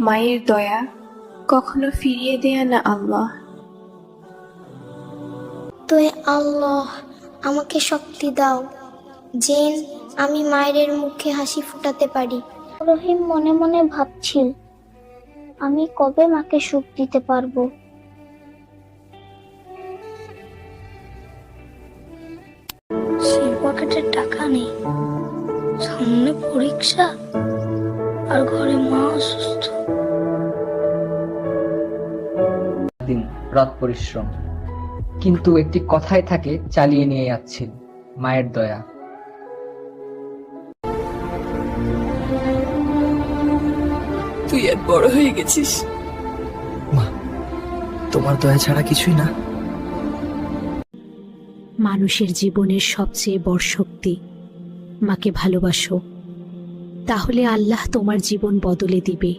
মায়ের দয়া কখনো ফিরিয়ে দেয়া না আল্লাহ। তুই আল্লাহ আমাকে শক্তি দাও, যেন আমি মায়ের মুখে হাসি ফুটাতে পারি। রহিম মনে মনে ভাবছিল, আমি কবে মাকে সুখ দিতে পারবো। সেই পকেটে টাকা নেই, সামনে পরীক্ষা, আর ঘরে মা অসুস্থ। দিন রাত পরিশ্রম, কিন্তু একটি কথাই থাকে চালিয়ে নিয়ে যাচ্ছিল, মায়ের দয়া। তুই এক বড় হয়ে গেছিস মা, তোমার দয়া ছাড়া কিছুই না। মানুষের জীবনের সবচেয়ে বড় শক্তি। মাকে ভালোবাসো, তাহলে আল্লাহ তোমার জীবন বদলে দিবে।